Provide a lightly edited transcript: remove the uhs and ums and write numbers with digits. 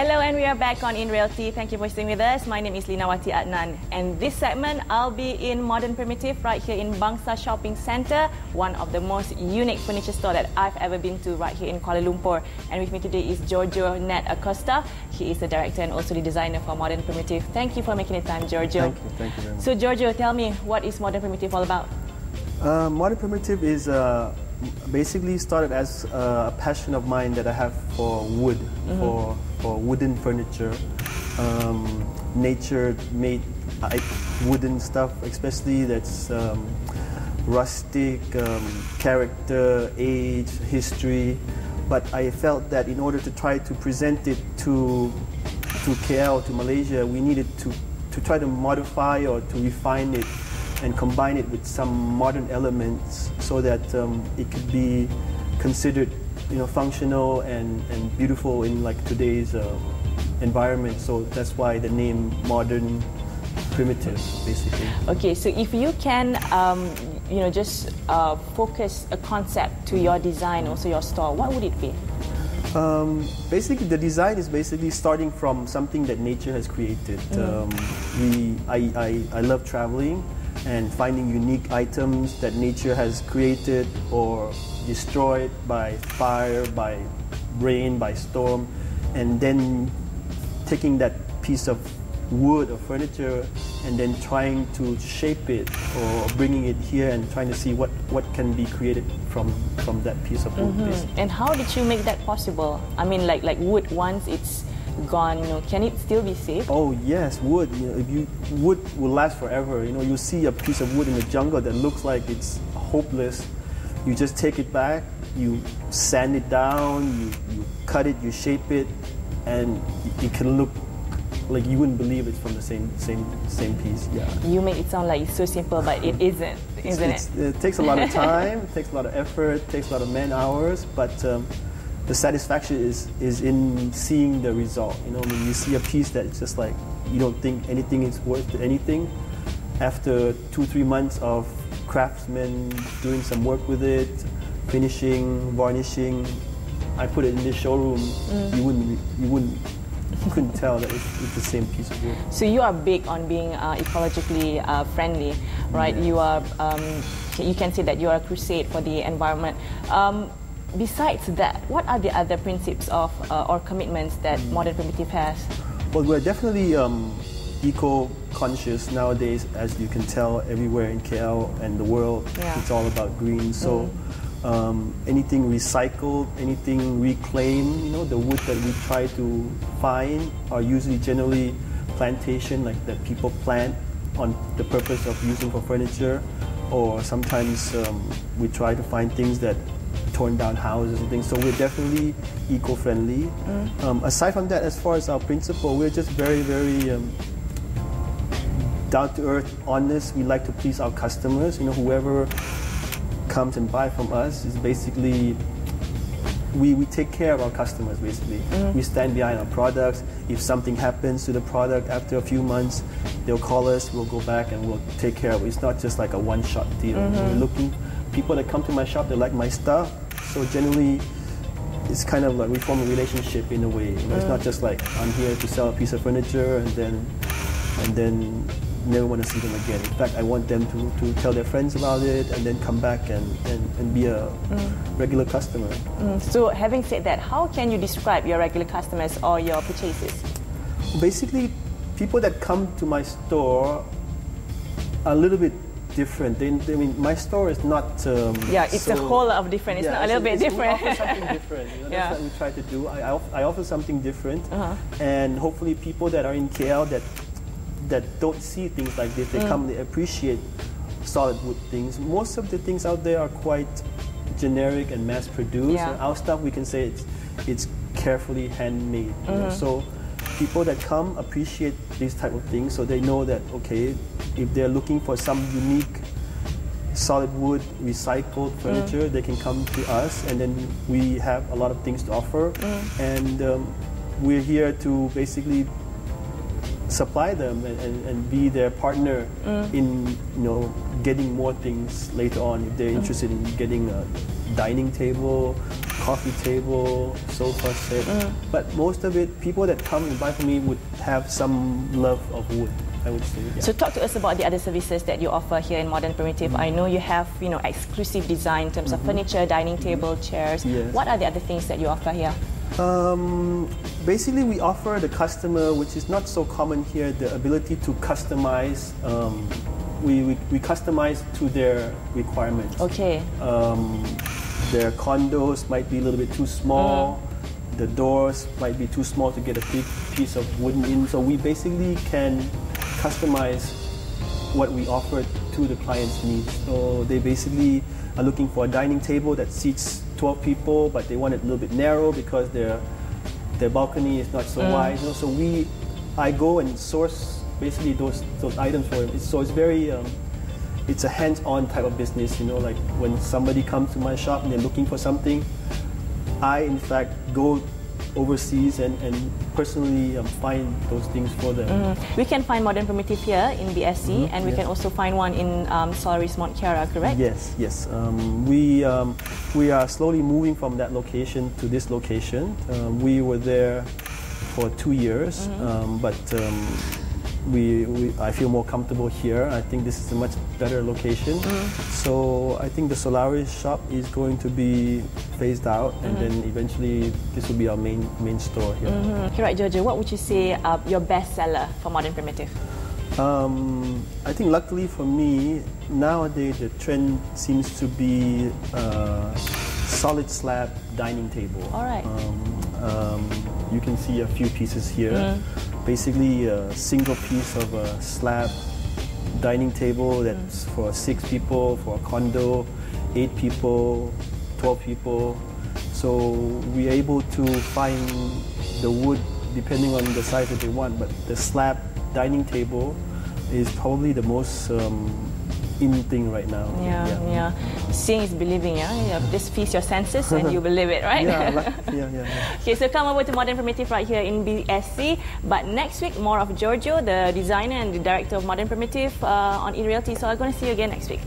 Hello, and we are back on In Realty. Thank you for staying with us. My name is Linawati Adnan, and this segment I'll be in Modern Primitive right here in Bangsa Shopping Centre, one of the most unique furniture store that I've ever been to right here in Kuala Lumpur. And with me today is Giorgio Ned Acosta. He is the director and also the designer for Modern Primitive. Thank you for making the time, Giorgio. Thank you very much. So, Giorgio, tell me, what is Modern Primitive all about? Modern Primitive is basically started as a passion of mine that I have for wood, for wooden furniture, nature-made wooden stuff, especially that's rustic, character, age, history. But I felt that in order to try to present it to KL, to Malaysia, we needed to try to modify or to refine it and combine it with some modern elements so that it could be considered, functional and beautiful in like today's environment. So that's why the name Modern Primitive, basically. Okay, so if you can, just focus a concept to your design, also your store, what would it be? Basically, the design is basically starting from something that nature has created. I love traveling and finding unique items that nature has created or destroyed by fire, by rain, by storm, and then taking that piece of wood or furniture and then trying to shape it or bringing it here and trying to see what can be created from that piece of wood. And how did you make that possible? I mean, like wood, once it's gone, can it still be saved? Oh yes, wood. Wood will last forever. You see a piece of wood in the jungle that looks like it's hopeless. You just take it back, you sand it down, you cut it, you shape it, and it can look like you wouldn't believe it's from the same piece. Yeah. You make it sound like it's so simple, but it isn't, isn't it? It takes a lot of time, it takes a lot of effort, it takes a lot of man hours, but the satisfaction is in seeing the result. When you see a piece that's just like you don't think anything is worth anything, after 2-3 months of craftsmen doing some work with it, finishing, varnishing, I put it in this showroom. You couldn't tell that it's the same piece of wood. So you are big on being ecologically friendly, right? Yes. You are. You can say that you are a crusade for the environment. Besides that, what are the other principles of or commitments that Modern Primitive has? Well, we're definitely eco-conscious nowadays, as you can tell everywhere in KL and the world. Yeah. It's all about green. So anything recycled, anything reclaimed, the wood that we try to find are usually generally plantation, like that people plant on the purpose of using for furniture, or sometimes we try to find things that torn down houses and things. So we're definitely eco-friendly. Aside from that, as far as our principle, we're just very, very down-to-earth, honest. We like to please our customers. Whoever comes and buy from us is basically, we take care of our customers, basically. We stand behind our products. If something happens to the product after a few months, they'll call us, we'll go back and we'll take care of it. It's not just like a one-shot deal. We're looking, people that come to my shop, they like my stuff. So generally, it's kind of like we form a relationship in a way. It's not just like I'm here to sell a piece of furniture and then never want to see them again. In fact, I want them to tell their friends about it and then come back and be a regular customer. So having said that, how can you describe your regular customers or your purchases? Basically, people that come to my store are a little bit different. My store is not. It's a whole lot of different. It's not a little bit different. We offer something different. That's what we try to do. I offer something different, and hopefully people that are in KL that don't see things like this, they come, they appreciate solid wood things. Most of the things out there are quite generic and mass-produced. Yeah. And our stuff, we can say it's carefully handmade. So people that come appreciate these type of things, so they know that, okay, if they're looking for some unique solid wood recycled furniture, they can come to us, and then we have a lot of things to offer, and we're here to basically supply them and be their partner in getting more things later on if they're interested in getting dining table, coffee table, sofa set. But most of it, people that come and buy from me would have some love of wood, I would say. Yeah. So talk to us about the other services that you offer here in Modern Primitive. I know you have, exclusive design in terms of furniture, dining table, chairs. Yes. What are the other things that you offer here? Basically, we offer the customer, which is not so common here, the ability to customize. We customize to their requirements. Okay. Their condos might be a little bit too small. The doors might be too small to get a big piece of wood in. So we basically can customize what we offer to the client's needs. So they basically are looking for a dining table that seats 12 people, but they want it a little bit narrow because their balcony is not so wide. So I go and source basically those items for them. So it's very it's a hands-on type of business. Like when somebody comes to my shop and they're looking for something, I in fact go overseas and personally find those things for them. We can find Modern Primitive here in BSC, and we can also find one in Solaris Mont Kiara, correct? Yes. We are slowly moving from that location to this location. We were there for 2 years, but I feel more comfortable here. I think this is a much better location. So I think the Solaris shop is going to be phased out, and then eventually this will be our main store here. Okay, right, Giorgio, what would you say your best seller for Modern Primitive? I think luckily for me, nowadays the trend seems to be solid slab dining table. All right. You can see a few pieces here. Basically a single piece of a slab dining table that's for 6 people, for a condo, 8 people, 12 people. So we're able to find the wood depending on the size that they want, but the slab dining table is probably the most in thing right now. Yeah. Seeing is believing, yeah? Just feast your senses and you believe it, right? Yeah. Okay, so come over to Modern Primitive right here in BSC. But next week, more of Giorgio, the designer and the director of Modern Primitive on eRealty. So I'm going to see you again next week.